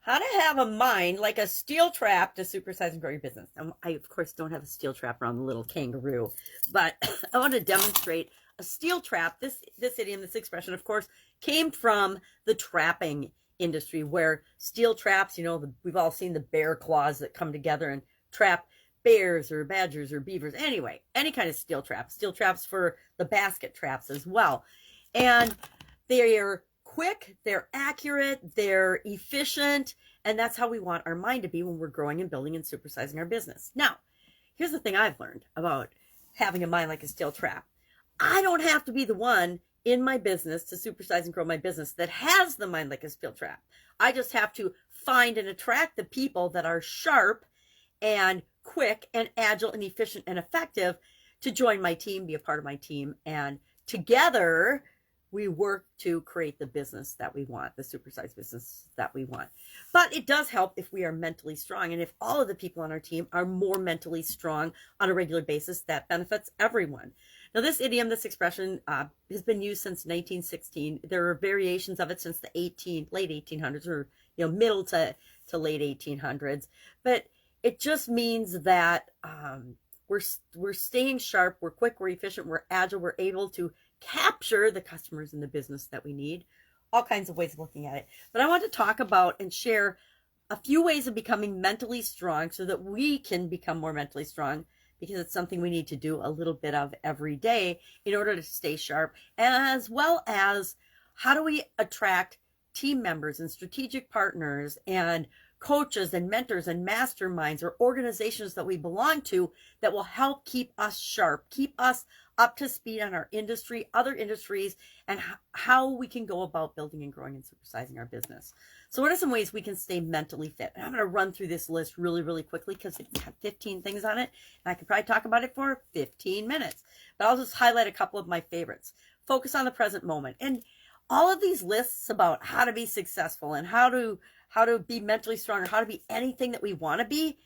How to have a mind like a steel trap to supersize and grow your business. I, of course, don't have a steel trap around the little kangaroo, but I want to demonstrate a steel trap. This idiom, this expression, of course, came from the trapping industry, where steel traps, we've all seen the bear claws that come together and trap bears or badgers or beavers. Anyway, any kind of steel traps for the basket traps as well. And they're quick, they're accurate, they're efficient, and that's how we want our mind to be when we're growing and building and supersizing our business. Now, here's the thing I've learned about having a mind like a steel trap. I don't have to be the one in my business to supersize and grow my business that has the mind like a steel trap. I just have to find and attract the people that are sharp and quick and agile and efficient and effective to join my team, be a part of my team, and together we work to create the business that we want, the supersized business that we want. But it does help if we are mentally strong. And if all of the people on our team are more mentally strong on a regular basis, that benefits everyone. Now, this idiom, this expression has been used since 1916. There are variations of it since the late 1800s, or middle to late 1800s. But it just means that we're staying sharp, we're quick, we're efficient, we're agile, we're able to capture the customers in the business that we need. All kinds of ways of looking at it. But I want to talk about and share a few ways of becoming mentally strong so that we can become more mentally strong, because it's something we need to do a little bit of every day in order to stay sharp, as well as how do we attract team members and strategic partners and coaches and mentors and masterminds or organizations that we belong to that will help keep us sharp, keep us up to speed on our industry, other industries, and how we can go about building and growing and supersizing our business. So what are some ways we can stay mentally fit? And I'm going to run through this list really, really quickly because it's got 15 things on it, and I could probably talk about it for 15 minutes. But I'll just highlight a couple of my favorites. Focus on the present moment. And all of these lists about how to be successful and how to be mentally strong, or how to be anything that we want to be,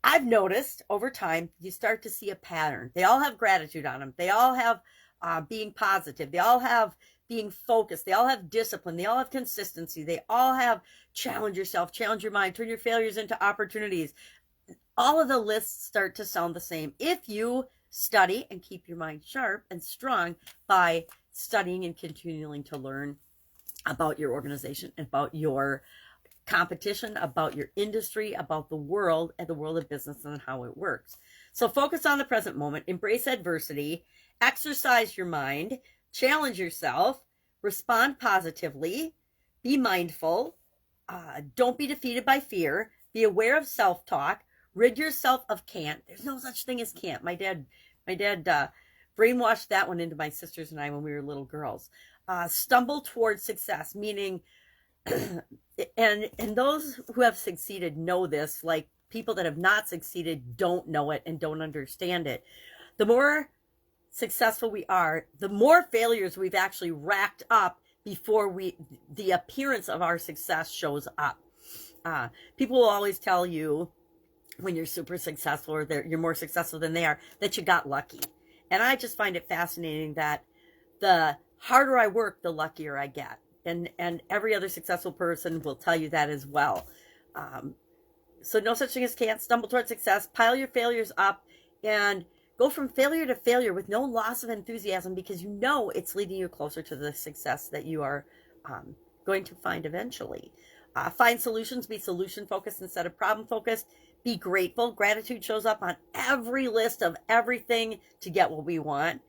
I've noticed over time, you start to see a pattern. They all have gratitude on them. They all have being positive. They all have being focused. They all have discipline. They all have consistency. They all have challenge yourself, challenge your mind, turn your failures into opportunities. All of the lists start to sound the same if you study and keep your mind sharp and strong by studying and continuing to learn about your organization, about your competition, about your industry, about the world and the world of business and how it works. So focus on the present moment, embrace adversity, exercise your mind, challenge yourself, respond positively, be mindful, don't be defeated by fear, be aware of self-talk, rid yourself of can't. There's no such thing as can't. My dad brainwashed that one into my sisters and I when we were little girls. Stumble towards success, meaning and those who have succeeded know this, like people that have not succeeded don't know it and don't understand it. The more successful we are, the more failures we've actually racked up before the appearance of our success shows up. People will always tell you when you're super successful, or you're more successful than they are, that you got lucky. And I just find it fascinating that the harder I work, the luckier I get. And every other successful person will tell you that as well. So no such thing as can't. Stumble towards success. Pile your failures up and go from failure to failure with no loss of enthusiasm, because you know it's leading you closer to the success that you are going to find eventually. Find solutions. Be solution focused instead of problem focused. Be grateful. Gratitude shows up on every list of everything to get what we want.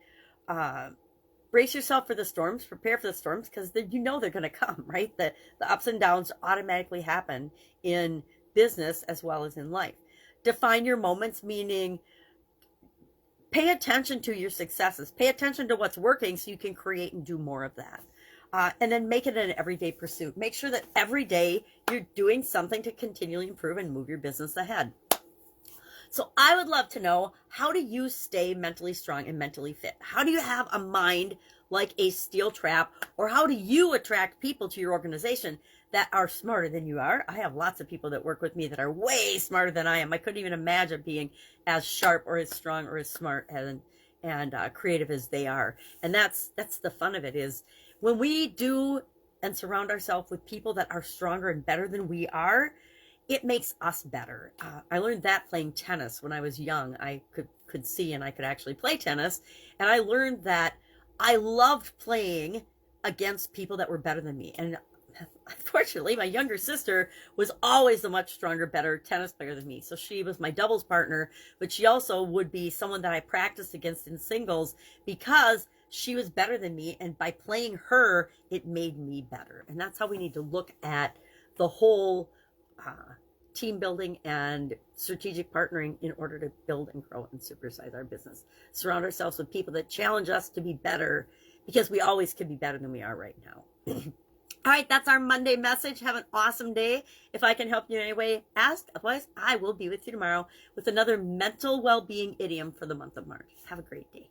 Brace yourself for the storms, prepare for the storms, because you know they're going to come, right? The ups and downs automatically happen in business as well as in life. Define your moments, meaning pay attention to your successes. Pay attention to what's working so you can create and do more of that. And then make it an everyday pursuit. Make sure that every day you're doing something to continually improve and move your business ahead. So I would love to know, how do you stay mentally strong and mentally fit? How do you have a mind like a steel trap? Or how do you attract people to your organization that are smarter than you are? I have lots of people that work with me that are way smarter than I am. I couldn't even imagine being as sharp or as strong or as smart and creative as they are. And that's the fun of it, is when we do and surround ourselves with people that are stronger and better than we are, it makes us better. I learned that playing tennis when I was young. I could see and I could actually play tennis. And I learned that I loved playing against people that were better than me. And unfortunately, my younger sister was always a much stronger, better tennis player than me. So she was my doubles partner, but she also would be someone that I practiced against in singles because she was better than me. And by playing her, it made me better. And that's how we need to look at the whole team building and strategic partnering in order to build and grow and supersize our business. Surround ourselves with people that challenge us to be better, because we always can be better than we are right now. All right, that's our Monday message. Have an awesome day. If I can help you in any way, ask. Otherwise, I will be with you tomorrow with another mental well-being idiom for the month of March. Have a great day.